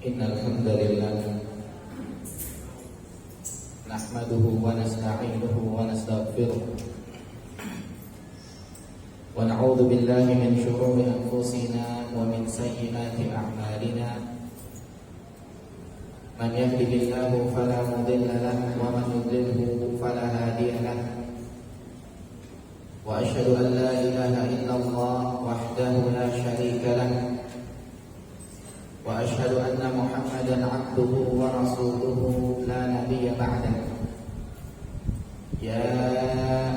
إن الحمد لله نحمده ونستعينه ونستغفره ونعوذ بالله من شرور أنفسنا ومن سيئات أعمالنا من يهده الله فلا مضل له ومن يضلله فلا هادي له وأشهد أن لا إله إلا الله وحده لا شريك له وأشهد أن محمدا عبده ورسوله لا نبي بعده يا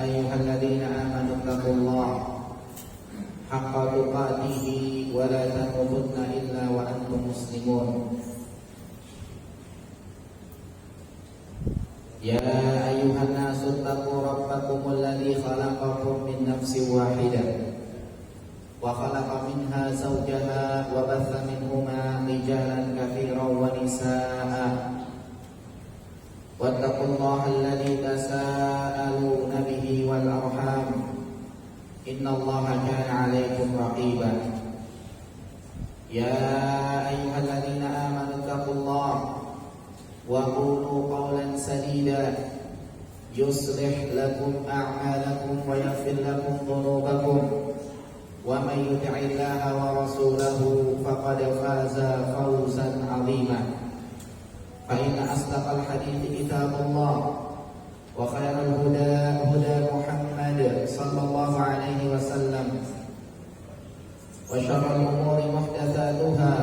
أيها الذين آمنوا اتقوا الله حق تقاته ولا تموتن إلا وأنتم مسلمون يا أيها الناس اتقوا ربكم الذي خلقكم من نفس واحدة وخلق منها زوجها وبث منهما رجالا كثيرا ونساء واتقوا الله الذي تساءلون به والأرحام إن الله كان عليكم رقيبا يا أيها الذين آمنوا اتقوا الله وقولوا قولا سديدا يصلح لكم أعمالكم ويغفر لكم ذنوبكم ومن يطع الله ورسوله فقد فاز فوزا عظيما فإن أصدق الحديث كتاب الله وخير الهدى هدى محمد صلى الله عليه وسلم وشر الأمور محدثاتها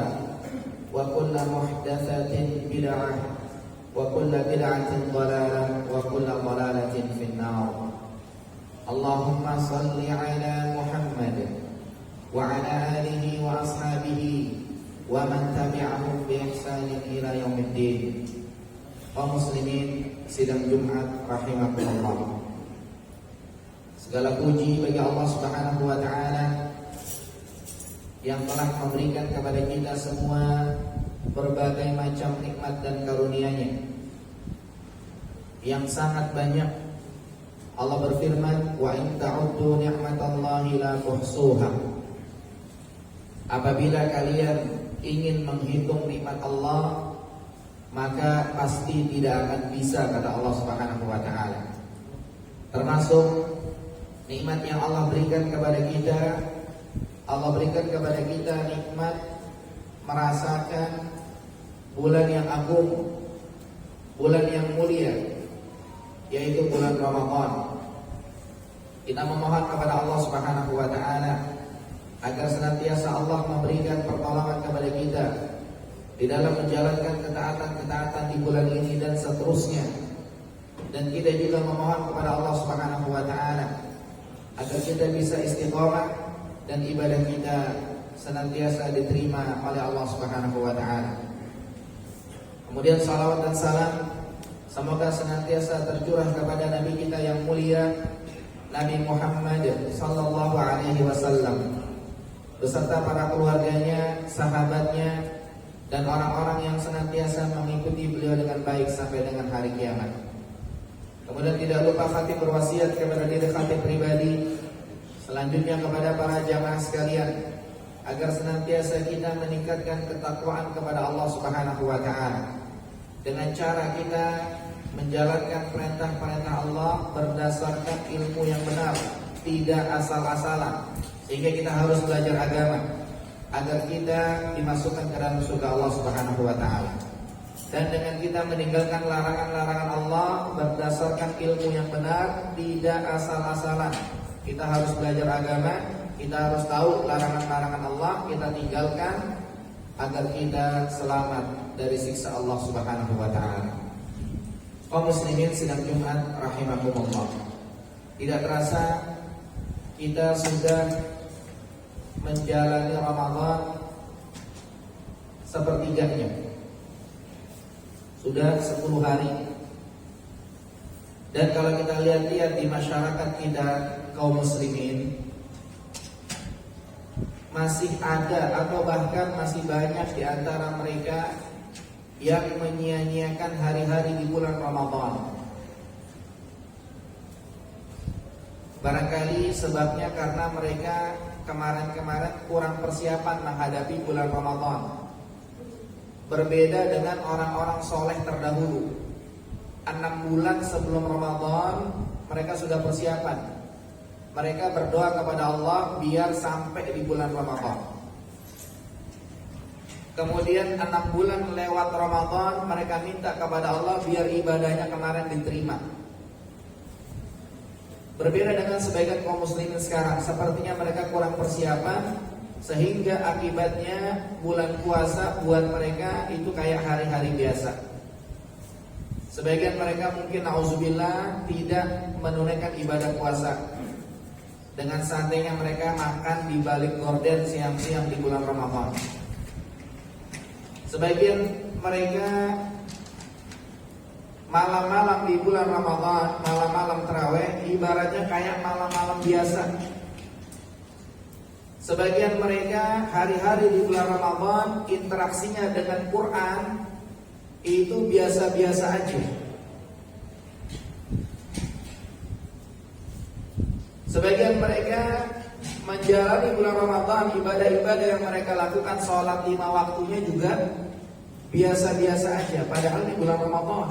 وكل محدثة بدعة وكل بدعة ضلالة وكل ضلالة في النار اللهم صل على محمد وعلى آله وأصحابه ومن تبعهم بإحسان إلى يوم الدين. Kaum muslimin sidang Jumat rahimakumullah. Segala puji bagi Allah Subhanahu wa taala yang telah memberikan kepada kita semua berbagai macam nikmat dan karunia-Nya yang sangat banyak. Allah berfirman, "Wa in ta'uddu ni'matallahi la tuhsuha." Apabila kalian ingin menghitung nikmat Allah, maka pasti tidak akan bisa, kata Allah Subhanahu wa taala. Termasuk nikmat yang Allah berikan kepada kita. Allah berikan kepada kita nikmat merasakan bulan yang agung, bulan yang mulia, yaitu bulan Ramadan. Kita memohon kepada Allah Subhanahu wa taala agar senantiasa Allah memberikan pertolongan kepada kita di dalam menjalankan ketaatan-ketaatan di bulan ini dan seterusnya. Dan kita juga memohon kepada Allah Subhanahu wa taala agar kita bisa istiqomah dan ibadah kita senantiasa diterima oleh Allah Subhanahu wa taala. Kemudian salawat dan salam semoga senantiasa tercurah kepada Nabi kita yang mulia, Nabi Muhammad sallallahu alaihi wasallam, beserta para keluarganya, sahabatnya, dan orang-orang yang senantiasa mengikuti beliau dengan baik sampai dengan hari kiamat. Kemudian tidak lupa khatib berwasiat kepada diri khatib pribadi, selanjutnya kepada para jamaah sekalian, agar senantiasa kita meningkatkan ketakwaan kepada Allah Subhanahu wa taala dengan cara kita menjalankan perintah-perintah Allah berdasarkan ilmu yang benar, tidak asal-asalan. Sehingga kita harus belajar agama agar kita dimasukkan ke dalam surga Allah Subhanahu wa taala. Dan dengan kita meninggalkan larangan-larangan Allah berdasarkan ilmu yang benar, tidak asal-asalan. Kita harus belajar agama, kita harus tahu larangan-larangan Allah, kita tinggalkan agar kita selamat dari siksa Allah Subhanahu wa taala. Kaum muslimin sidang Jumat rahimakumullah. Tidak terasa kita sudah menjalani Ramadan sepertiganya. Sudah 10 hari. Dan kalau kita lihat-lihat di masyarakat kita kaum muslimin, masih ada atau bahkan masih banyak di antara mereka yang menyia-nyiakan hari-hari di bulan Ramadan. Barangkali sebabnya karena mereka kemarin-kemarin kurang persiapan menghadapi bulan Ramadan. berbeda dengan orang-orang soleh terdahulu. 6 bulan sebelum Ramadan mereka sudah persiapan. Mereka berdoa kepada Allah biar sampai di bulan Ramadan. Kemudian 6 bulan lewat Ramadan, mereka minta kepada Allah biar ibadahnya kemarin diterima. Berbeda dengan sebagian kaum muslimin sekarang, sepertinya mereka kurang persiapan, sehingga akibatnya bulan puasa buat mereka itu kayak hari-hari biasa. Sebagian mereka mungkin na'udzubillah tidak menunaikan ibadah puasa. Dengan santainya mereka makan di balik gorden siang-siang di bulan Ramadan. Sebagian mereka malam-malam di bulan Ramadan, malam-malam tarawih ibaratnya kayak malam-malam biasa. Sebagian mereka hari-hari di bulan Ramadan interaksinya dengan Quran itu biasa-biasa aja. Sebagian mereka menjalani bulan Ramadan, ibadah-ibadah yang mereka lakukan, sholat 5 waktunya juga biasa-biasa aja. Padahal di bulan Ramadan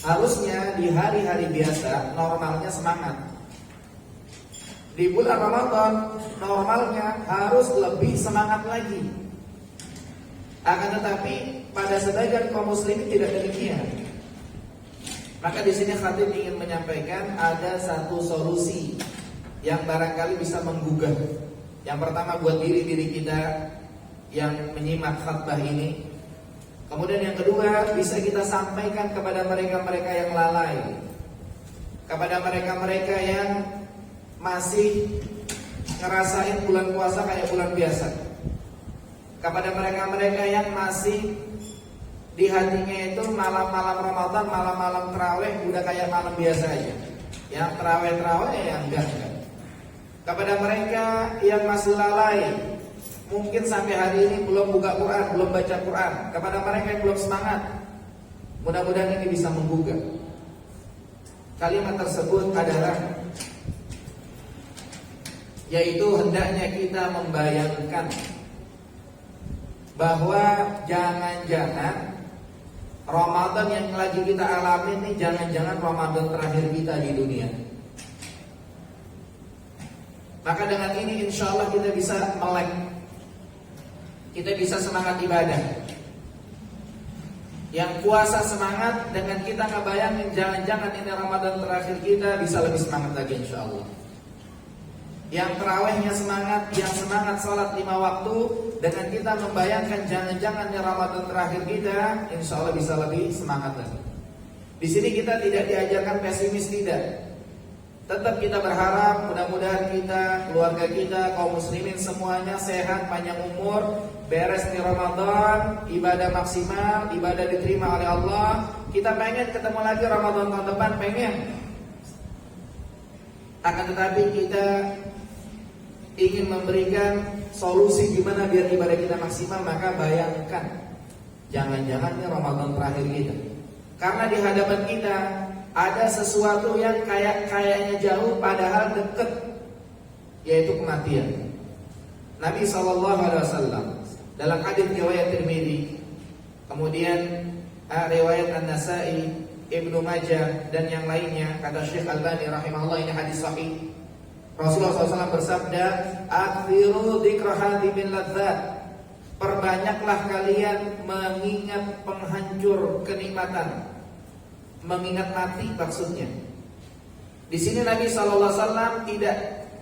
harusnya di hari-hari biasa normalnya semangat. Di bulan Ramadan normalnya harus lebih semangat lagi. Akan tetapi pada sebagian kaum muslimin tidak demikian. Maka di sini khatib ingin menyampaikan ada satu solusi yang barangkali bisa menggugah. Yang pertama buat diri kita yang menyimak khutbah ini. Kemudian yang kedua bisa kita sampaikan kepada mereka-mereka yang lalai, kepada mereka-mereka yang masih ngerasain bulan puasa kayak bulan biasa, kepada mereka-mereka yang masih di hatinya itu malam-malam Ramadan, malam-malam tarawih udah kayak malam biasa aja. Yang tarawih yang enggak. Kepada mereka yang masih lalai, mungkin sampai hari ini belum buka Quran, belum baca Quran. Kepada mereka yang belum semangat, mudah-mudahan ini bisa menggugah. Kalimat tersebut adalah, yaitu hendaknya kita membayangkan bahwa jangan-jangan Ramadan yang lagi kita alami ini jangan-jangan Ramadan terakhir kita di dunia. Maka dengan ini insya Allah kita bisa melek, kita bisa semangat ibadah. Yang puasa semangat, dengan kita ngebayangin jangan-jangan ini Ramadan terakhir kita, bisa lebih semangat lagi insya Allah. Yang tarawihnya semangat, yang semangat sholat 5 waktu, dengan kita membayangkan jangan-jangan ini Ramadan terakhir kita, insya Allah bisa lebih semangat lagi. Di sini kita tidak diajarkan pesimis, tidak. Tetap kita berharap mudah-mudahan kita, keluarga kita, kaum muslimin semuanya sehat, panjang umur, beres di Ramadan, ibadah maksimal, ibadah diterima oleh Allah. Kita pengen ketemu lagi Ramadan tahun depan, pengen. Akan tetapi kita ingin memberikan solusi gimana biar ibadah kita maksimal. Maka bayangkan, jangan-jangan ini Ramadan terakhir kita. Karena di hadapan kita ada sesuatu yang kayaknya jauh padahal dekat, yaitu kematian. Nabi SAW dalam hadits riwayat Tirmidzi, kemudian riwayat An-Nasa'i, Ibnu Majah dan yang lainnya, kata Syekh Albani rahimahullah ini hadis sahih. Rasulullah SAW bersabda, "Akthiru dzikra hadimil ladzat." Perbanyaklah kalian mengingat penghancur kenikmatan, mengingat mati maksudnya. Di sini Nabi SAW tidak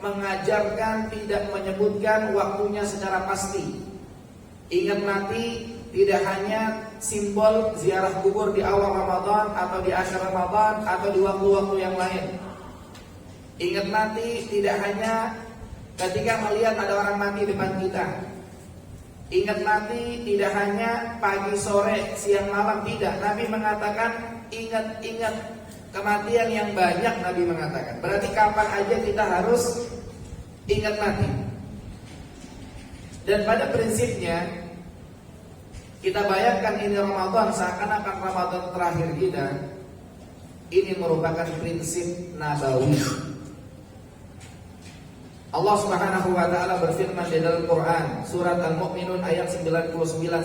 mengajarkan, tidak menyebutkan waktunya secara pasti. Ingat mati tidak hanya simbol ziarah kubur di awal Ramadan atau di akhir Ramadan atau di waktu-waktu yang lain. Ingat mati tidak hanya ketika melihat ada orang mati depan kita. Ingat mati tidak hanya pagi, sore, siang, malam, tidak. Nabi mengatakan ingat kematian yang banyak. Nabi mengatakan berarti kapan aja kita harus ingat mati. Dan pada prinsipnya kita bayangkan ini Ramadan seakan-akan Ramadan terakhir kita. Ini merupakan prinsip nabawi. Allah Subhanahu wa taala berfirman di dalam Quran surat Al-Mu'minun ayat 99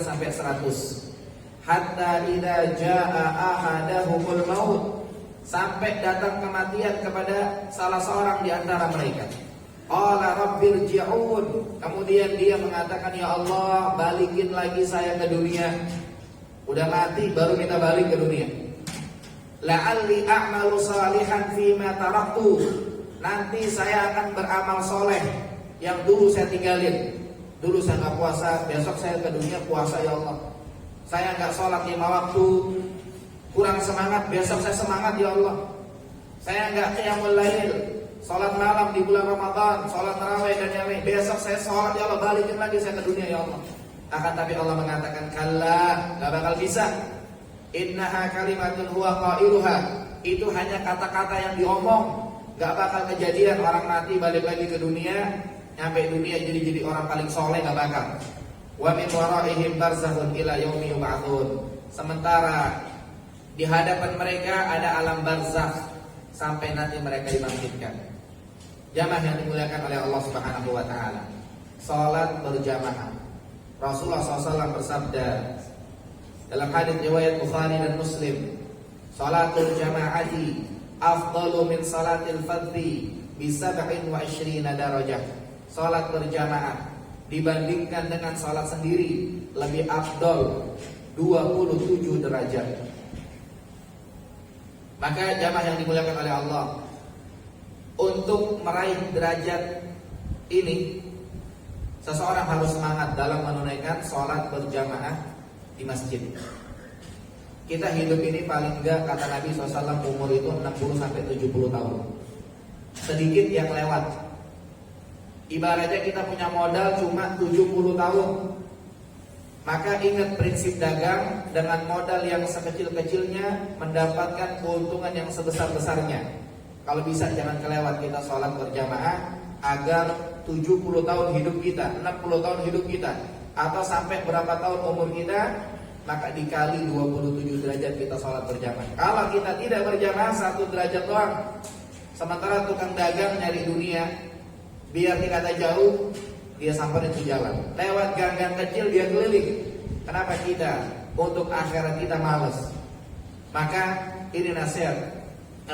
sampai 100. hatta idza jaa ahadahumul maut, sampai datang kematian kepada salah seorang di antara mereka. Qala rabbirji'un, kemudian dia mengatakan, ya Allah, balikin lagi saya ke dunia. Udah mati baru kita balik ke dunia. La'alli a'malu salihan fima taraktu, nanti saya akan beramal soleh yang dulu saya tinggalin. Dulu saya nggak puasa, besok saya ke dunia puasa, ya Allah. Saya nggak sholat 5 waktu, kurang semangat, besok saya semangat, ya Allah. Saya nggak qiyamul lail, sholat malam di bulan Ramadan, sholat tarawih dan yang lain, besok saya sholat, ya Allah, balikin lagi saya ke dunia, ya Allah. Akan tapi Allah mengatakan, kalla, nggak bakal bisa. Innaha kalimatun huwa qailuha, itu hanya kata-kata yang diomong, nggak bakal kejadian orang mati balik lagi ke dunia, nyampe dunia jadi orang paling soleh, nggak bakal. Wa min waraihim barzakhun ila yaumi yub'atsun, sementara di hadapan mereka ada alam barzakh sampai nanti mereka dibangkitkan. Jamaah yang dimuliakan oleh Allah Subhanahu wa taala, salat berjamaah. Rasulullah SAW bersabda dalam hadis riwayat Bukhari dan Muslim, salatul jamaati afdalu min salatil fardhi bi 27 darajah. Salat berjamaah dibandingkan dengan salat sendiri lebih afdal 27 derajat. Maka jamaah yang dimuliakan oleh Allah, untuk meraih derajat ini seseorang harus semangat dalam menunaikan salat berjamaah di masjid. Kita hidup ini paling enggak, kata Nabi SAW, umur itu 60-70 tahun. Sedikit yang lewat. Ibaratnya kita punya modal cuma 70 tahun. Maka ingat prinsip dagang, dengan modal yang sekecil-kecilnya mendapatkan keuntungan yang sebesar-besarnya. Kalau bisa jangan kelewat kita sholat berjamaah, agar 70 tahun hidup kita, 60 tahun hidup kita, atau sampai berapa tahun umur kita, maka dikali 27 derajat kita sholat berjamaah. Kalau kita tidak berjamaah 1 derajat doang, sementara tukang dagang nyari dunia, biar dikata jauh, dia sampai di jalan, lewat gang-gang kecil dia keliling. Kenapa kita untuk akhirat kita malas? Maka ini nasihat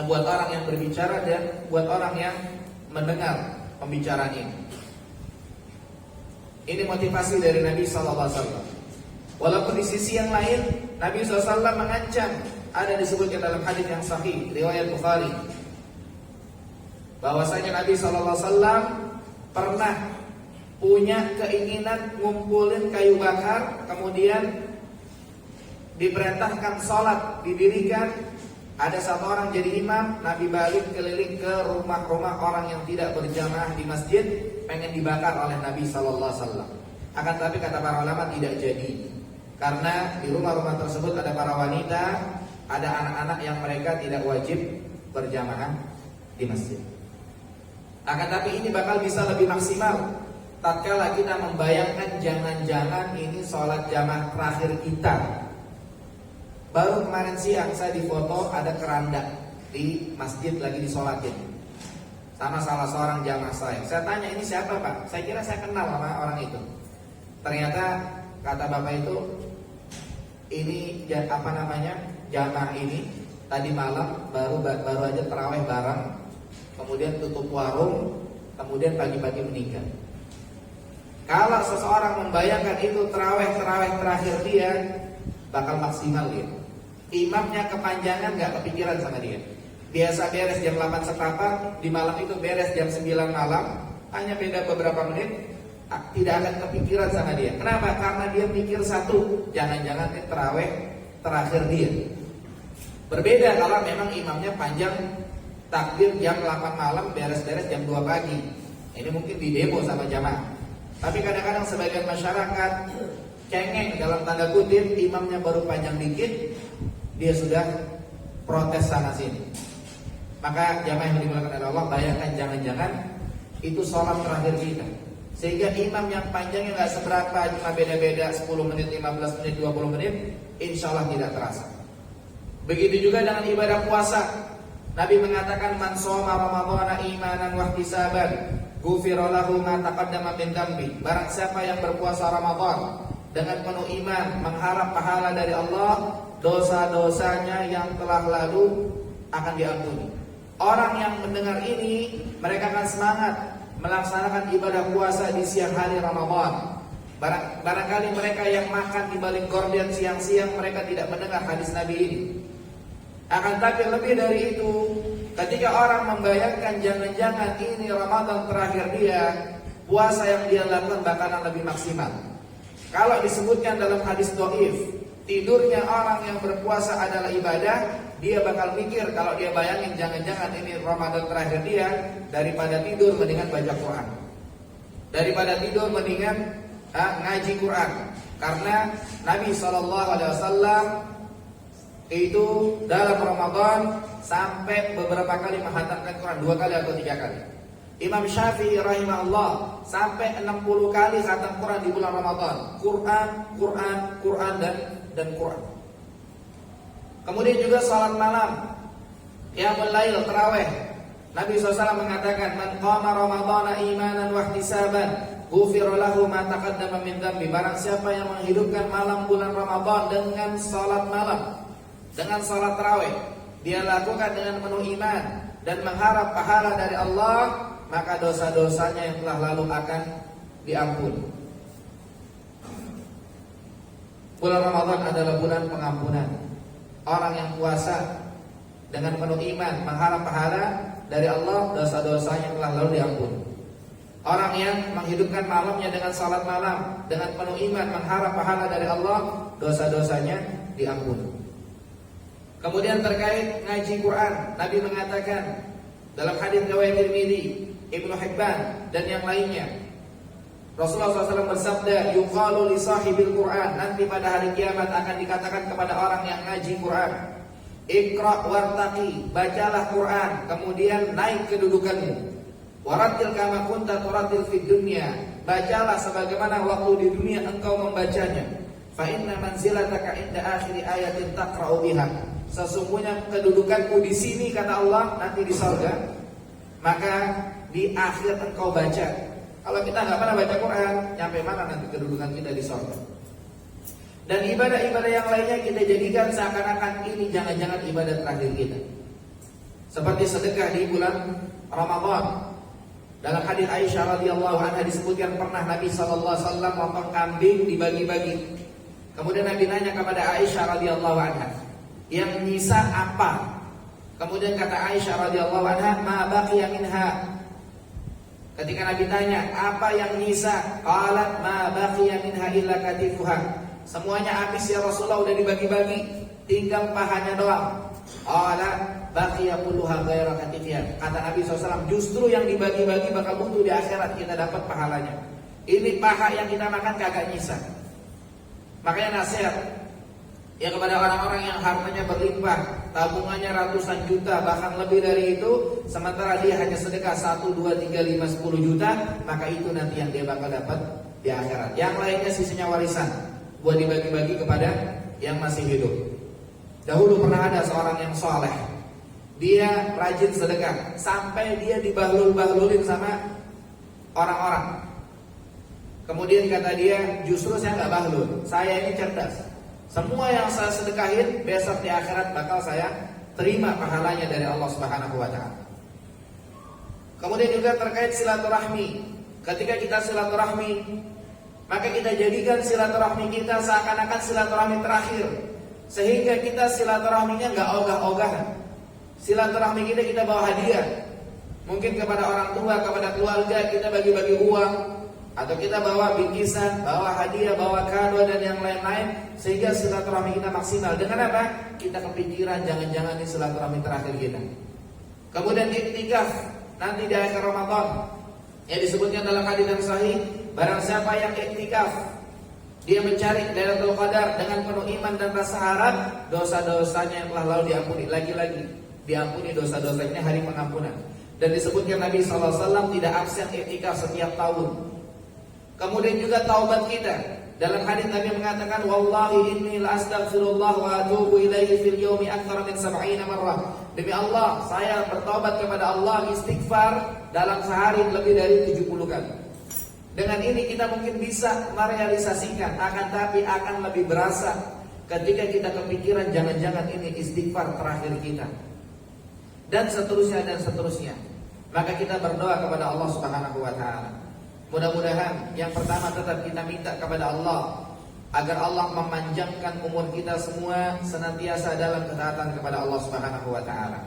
buat orang yang berbicara dan buat orang yang mendengar pembicaraan ini. Ini motivasi dari Nabi SAW. Walaupun di sisi yang lain Nabi SAW mengancam, ada disebutkan dalam hadis yang sahih riwayat Bukhari, bahwasanya Nabi SAW pernah punya keinginan ngumpulin kayu bakar, kemudian diperintahkan sholat, didirikan. Ada satu orang jadi imam, Nabi balik keliling ke rumah-rumah orang yang tidak berjamaah di masjid, pengen dibakar oleh Nabi SAW. Akan tapi kata para ulama tidak jadi, karena di rumah-rumah tersebut ada para wanita, ada anak-anak yang mereka tidak wajib berjamaah di masjid. Akan tapi ini bakal bisa lebih maksimal tatkala kita membayangkan jangan-jangan ini sholat jamaah terakhir kita. Baru kemarin siang saya difoto ada keranda di masjid lagi disolatin sama salah seorang jamaah saya. Saya tanya, ini siapa Pak? Saya kira saya kenal sama orang itu. Ternyata kata bapak itu, ini apa namanya, jamaah ini tadi malam baru aja tarawih bareng, kemudian tutup warung, kemudian pagi-pagi meninggal. Kalau seseorang membayangkan itu tarawih terakhir dia, bakal maksimal dia. Imamnya kepanjangan, gak kepikiran sama dia. Biasa beres jam 8 setapak, di malam itu beres jam 9 malam, hanya beda beberapa menit, tidak akan kepikiran sama dia. Kenapa? Karena dia mikir satu, jangan-jangan ini tarawih terakhir dia. Berbeda kalau memang imamnya panjang, takbir jam 8 malam, beres-beres jam 2 pagi. Ini mungkin di demo sama jamaah. Tapi kadang-kadang sebagian masyarakat cengeng dalam tanda kutip, imamnya baru panjang dikit, dia sudah protes sana sini. Maka jamaah yang dimuliakan oleh Allah, bayangkan jangan-jangan itu sholat terakhir kita, sehingga imam yang panjangnya nggak seberapa, cuma beda-beda 10 menit, 15 menit, 20 menit, insya Allah tidak terasa. Begitu juga dengan ibadah puasa. Nabi mengatakan, man shoma ramadhana imanan wa ihtisaban ghufira lahu ma taqaddama min dambi. Barang siapa yang berpuasa Ramadan dengan penuh iman, mengharap pahala dari Allah, dosa-dosanya yang telah lalu akan diampuni. Orang yang mendengar ini, mereka akan semangat melaksanakan ibadah puasa di siang hari Ramadan. Barangkali mereka yang makan di balik gorden siang-siang, mereka tidak mendengar hadis Nabi ini. Akan tapi lebih dari itu, ketika orang membayangkan jangan-jangan ini Ramadan terakhir dia, puasa yang dia lakukan bakalan lebih maksimal. Kalau disebutkan dalam hadis dhaif, tidurnya orang yang berpuasa adalah ibadah, dia bakal mikir kalau dia bayangin jangan-jangan ini Ramadan terakhir dia, daripada tidur mendingan baca Quran. Daripada tidur mendingan ngaji Quran. Karena Nabi SAW itu dalam Ramadan sampai beberapa kali menghatamkan Quran, 2 kali atau 3 kali. Imam Syafi'i rahimahullah sampai 60 kali khatam Quran di bulan Ramadan. Quran dan Quran. Kemudian juga salat malam, qiyamul lail, tarawih. Nabi SAW mengatakan, "Man qama Ramadhana imanan wa ihtisaban, ghufira lahu ma taqaddama min dhanbi." Barang siapa yang menghidupkan malam bulan Ramadan dengan salat malam, dengan salat tarawih, dia lakukan dengan penuh iman dan mengharap pahala dari Allah, maka dosa-dosanya yang telah lalu akan diampuni. Bulan Ramadan adalah bulan pengampunan. Orang yang puasa dengan penuh iman, mengharap pahala dari Allah, dosa-dosanya yang telah lalu diampuni. Orang yang menghidupkan malamnya dengan salat malam, dengan penuh iman, mengharap pahala dari Allah, dosa-dosanya diampuni. Kemudian terkait ngaji Quran, Nabi mengatakan dalam hadis riwayat Tirmidzi, Ibnu Hibban dan yang lainnya, Rasulullah SAW bersabda, "Yuqalu li sahibil Quran." Nanti pada hari kiamat akan dikatakan kepada orang yang ngaji Quran, "Iqra wartaqi." Bacalah Quran, kemudian naik kedudukanmu. "Warattil kama kunta turattil fid dunya." Bacalah sebagaimana waktu di dunia engkau membacanya. "Fa inna manzilataka inda akhiri ayatin taqra'u biha." Sesungguhnya kedudukanmu di sini, kata Allah, nanti di surga, maka di akhir engkau baca. Kalau kita nggak pernah baca Quran, nyampe mana nanti kedudukan kita di surga? Dan ibadah-ibadah yang lainnya kita jadikan seakan-akan ini jangan-jangan ibadah terakhir kita. Seperti sedekah di bulan Ramadan. Dalam hadis Aisyah radhiyallahu anha disebutkan pernah Nabi SAW motong kambing dibagi-bagi. Kemudian Nabi nanya kepada Aisyah radhiyallahu anha, "Yang nyisa apa?" Kemudian kata Aisyah radhiyallahu anha, "Ma baqiya minha." Ketika Nabi tanya, "Apa yang nyisa?" Qalat, "Ma baqiya minha illa katifuha." Semuanya habis ya Rasulullah, udah dibagi-bagi, tinggal pahanya doang. Qala, "Baqiya kulluha ghaira katifiha." Kata Nabi SAW, justru yang dibagi-bagi bakal butuh di akhirat, kita dapat pahalanya. Ini paha yang kita makan kagak nyisa. Makanya nasihat ya kepada orang-orang yang hartanya berlimpah, tabungannya ratusan juta, bahkan lebih dari itu, sementara dia hanya sedekah 1, 2, 3, 5, 10 juta, maka itu nanti yang dia bakal dapat di akhirat. Yang lainnya sisinya warisan, buat dibagi-bagi kepada yang masih hidup. Dahulu pernah ada seorang yang soleh, dia rajin sedekah, sampai dia dibahlul-bahlulin sama orang-orang. Kemudian kata dia, "Justru saya nggak bahlul, saya ini cerdas. Semua yang saya sedekahin besok di akhirat bakal saya terima pahalanya dari Allah Subhanahu wa taala." Kemudian juga terkait silaturahmi. Ketika kita silaturahmi, maka kita jadikan silaturahmi kita seakan-akan silaturahmi terakhir. Sehingga kita silaturahminya enggak ogah-ogahan. Silaturahmi kita bawa hadiah. Mungkin kepada orang tua, kepada keluarga kita bagi-bagi uang, atau kita bawa bingkisan, bawa hadiah, bawa kado dan yang lain-lain, sehingga silaturahmi kita maksimal. Dengan apa? Kita kepikiran jangan-jangan ini silaturahmi terakhir kita. Kemudian iktikaf nanti di akhir Ramadan, yang disebutkan dalam hadis yang sahih, barang siapa yang iktikaf, dia mencari Lailatul Qadar dengan penuh iman dan rasa harap, dosa-dosanya yang telah lalu diampuni. Lagi-lagi diampuni dosa-dosanya, hari pengampunan. Dan disebutkan Nabi SAW tidak absen iktikaf setiap tahun. Kemudian juga taubat kita. Dalam hadis Nabi mengatakan, "Wallahi inni la astaghfirullah wa atubu ilaihi fil yaumi aktsara min 70 marrah." Demi Allah, saya bertobat kepada Allah, istighfar dalam sehari lebih dari 70 kali. Dengan ini kita mungkin bisa merealisasikan, akan tapi akan lebih berasa ketika kita kepikiran jangan-jangan ini istighfar terakhir kita. Dan seterusnya dan seterusnya. Maka kita berdoa kepada Allah Subhanahu wa taala. Mudah-mudahan yang pertama tetap kita minta kepada Allah agar Allah memanjangkan umur kita semua senantiasa dalam ketaatan kepada Allah Subhanahu wa taala.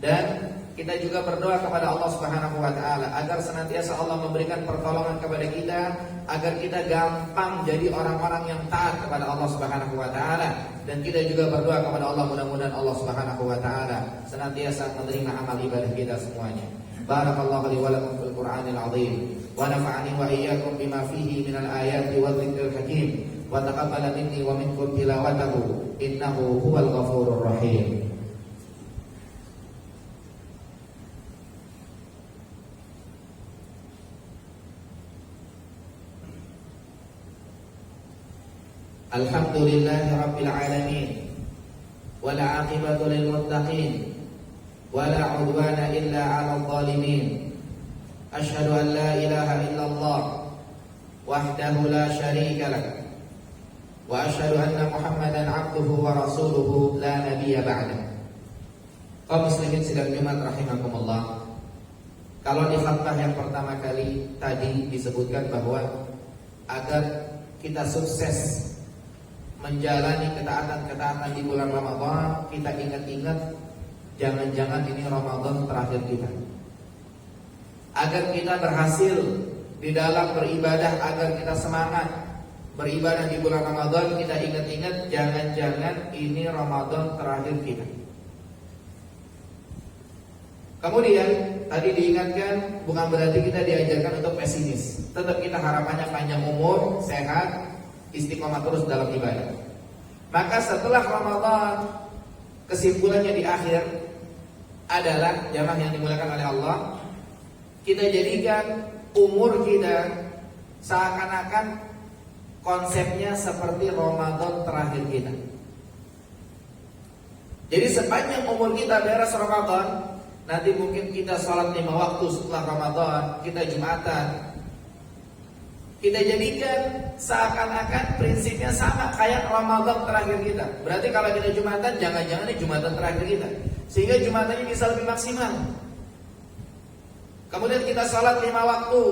Dan kita juga berdoa kepada Allah Subhanahu wa taala agar senantiasa Allah memberikan pertolongan kepada kita agar kita gampang jadi orang-orang yang taat kepada Allah Subhanahu wa taala. Dan kita juga berdoa kepada Allah mudah-mudahan Allah Subhanahu wa taala senantiasa menerima amal ibadah kita semuanya. Barakallahu li wa lakum fil Qur'anil 'azim wa nafa'ani wa iyyakum bima fihi minal ayati wa dzikril hakim wa taqabbala minni wa minkum tilawatahu innahu huwal ghafurur rahim. Alhamdulillahi rabbil alamin wal 'aqibatu lil muttaqin wala 'udwana illa 'alal zalimin. Asyhadu an la ilaha illallah wahdahu la syarika lah wa asyhadu anna Muhammadan 'abduhu wa rasuluhu la nabiyya ba'da. Kaum muslimin sidang Jumat rahimakumullah. Kalau di khutbah yang pertama kali tadi disebutkan bahwa agar kita sukses menjalani ketaatan-ketaatan di bulan Ramadan, kita ingat-ingat jangan-jangan ini Ramadan terakhir kita. Agar kita berhasil di dalam beribadah, agar kita semangat beribadah di bulan Ramadan, kita ingat-ingat jangan-jangan ini Ramadan terakhir kita. Kemudian tadi diingatkan bukan berarti kita diajarkan untuk pesimis. Tetap kita harapannya panjang umur, sehat, istiqomah terus dalam ibadah. Maka setelah Ramadan, kesimpulannya di akhir adalah jamaah yang dimuliakan oleh Allah, kita jadikan umur kita seakan-akan konsepnya seperti Ramadan terakhir kita. Jadi sepanjang umur kita beres Ramadan, nanti mungkin kita sholat 5 waktu setelah Ramadan, kita Jumatan, kita jadikan seakan-akan prinsipnya sama kayak Ramadan terakhir kita. Berarti kalau kita Jumatan, jangan-jangan ini Jumatan terakhir kita, sehingga Jumatannya bisa lebih maksimal. Kemudian kita sholat 5 waktu,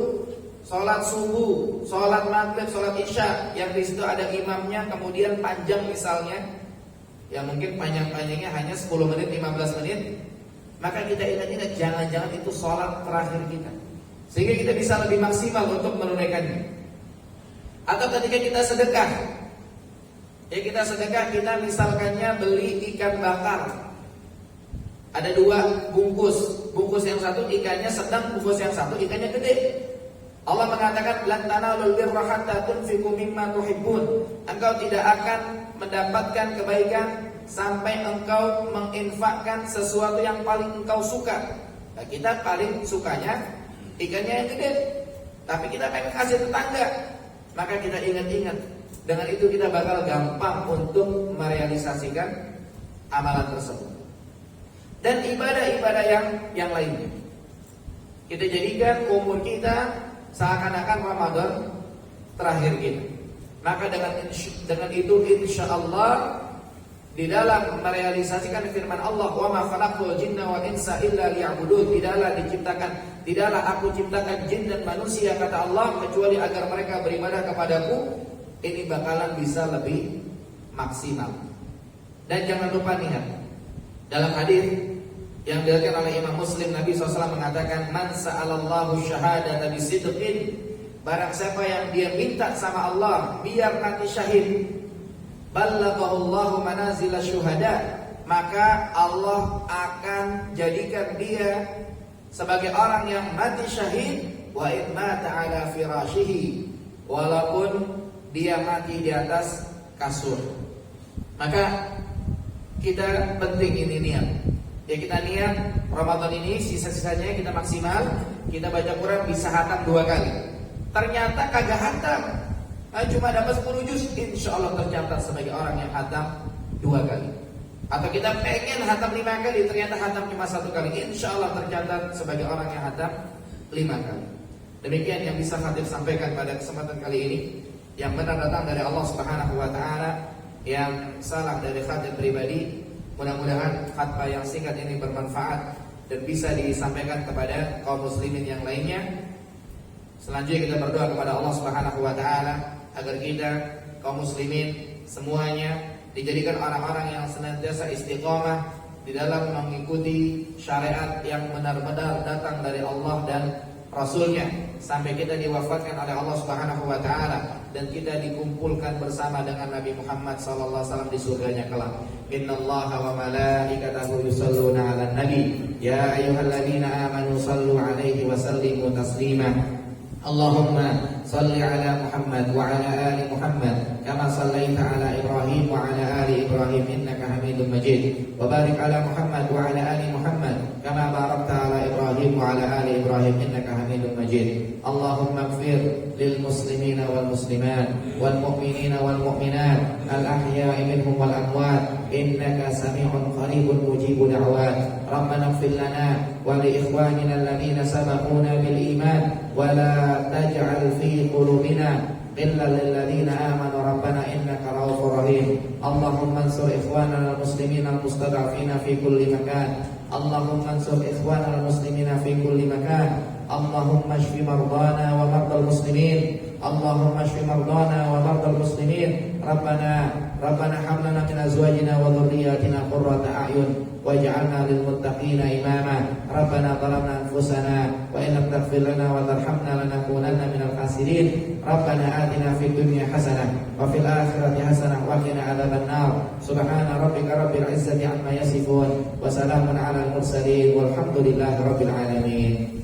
sholat subuh, sholat maghrib, sholat isya, yang di situ ada imamnya, kemudian panjang misalnya, yang mungkin panjang-panjangnya hanya 10 menit, 15 menit. Maka kita ingat-ingat jangan-jangan itu sholat terakhir kita, sehingga kita bisa lebih maksimal untuk menunaikannya. Atau ketika kita sedekah, ya kita sedekah, kita misalkannya beli ikan bakar, ada 2 bungkus, bungkus yang satu ikannya sedang, bungkus yang satu ikannya gede. Allah mengatakan lan tanalul birra hatta tunfiqu mimma tuhibbun. Engkau tidak akan mendapatkan kebaikan sampai engkau menginfakkan sesuatu yang paling engkau suka. Nah, kita paling sukanya ikannya yang gede, tapi kita pengen kasih tetangga. Maka kita ingat-ingat, dengan itu kita bakal gampang untuk merealisasikan amalan tersebut. Dan ibadah-ibadah yang lainnya, kita jadikan umur kita seakan-akan Ramadan terakhir kita. Maka dengan itu insya Allah di dalam merealisasikan firman Allah, wa ma khalaqtul jinna wal insa illa liya'budun, tidaklah aku ciptakan jin dan manusia, kata Allah, kecuali agar mereka beribadah kepadaku. Ini bakalan bisa lebih maksimal. Dan jangan lupa ingat, dalam hadis yang diriwayatkan oleh Imam Muslim, Nabi SAW mengatakan, man sa'alallahu syahadata bisidqin, barang siapa yang dia minta sama Allah biar nanti syahid, ballaghallahu manazila syuhada, maka Allah akan jadikan dia sebagai orang yang mati syahid, wa in mata ala firashihi, walaupun dia mati di atas kasur. Maka kita penting ini niat. Ya kita niat Ramadan ini sisa-sisanya kita maksimal, kita baca Quran bisa hatam 2 kali. Ternyata kagak hatam, cuma dapat 10 juz, insya Allah tercatat sebagai orang yang hatam 2 kali. Atau kita pengen hatam 5 kali, ternyata hatam cuma 1 kali, insya Allah tercatat sebagai orang yang hatam 5 kali. Demikian yang bisa khatib sampaikan pada kesempatan kali ini. Yang benar datang dari Allah Subhanahu wa taala, yang salah dari khatib pribadi. Mudah-mudahan khatbah yang singkat ini bermanfaat dan bisa disampaikan kepada kaum muslimin yang lainnya. Selanjutnya kita berdoa kepada Allah Subhanahu wa taala agar kita kaum muslimin semuanya dijadikan orang-orang yang senantiasa istiqomah di dalam mengikuti syariat yang benar-benar datang dari Allah dan Rasulnya sampai kita diwafatkan oleh Allah Subhanahu wa taala dan kita dikumpulkan bersama dengan Nabi Muhammad sallallahu alaihi wasallam di surganya kelak. Innallaha wa malaikatahu yusholluna 'alan nabi ya ayyuhalladzina amanu shallu 'alaihi wa sallimu taslima. Allahumma salli ala Muhammad wa ala ali Muhammad kama sallaita ala Ibrahim wa ala ali Ibrahim innaka Hamidum Majid. Wa barik ala Muhammad wa ala ali Muhammad kama barakta ala Ibrahim wa ala ali Ibrahim innaka Hamidum Majid. Allahumma ighfir lil muslimina wal muslimat wal mu'minina wal mu'minat al ahya'i minhum wal amwat innaka sami'un qaribun mujibu da'wat. Rabbana ighfir lana wa li ikhwanina alladhina sabaquna bil iman wa la taj'al fi qulubina ghillan lil ladzina amanu rabbana innaka ra'ufur rahim. Allahumma ansur ikhwanana al muslimina al mustad'afina fi kulli makan. Allahumma ansur ikhwanana al muslimina fi kulli makan. Allahumma shfi mardana wa mardal muslimin. Allahumma shfi mardana wa mardal muslimin. Rabbana hab lana min azwajina wa dhurriyyatina qurrata a'yun waj'alna lil muttaqina imama. Rabbana zalamna anfusana wa in lam taghfir lana wa tarhamna lanakunanna minal khasirin. Rabbana atina fid dunya hasanah wa fil akhirati hasanah wa qina adzabannar. Subhana rabbika rabbil izzati amma yasifun wa salamun alal mursalin walhamdulillahi rabbil alamin.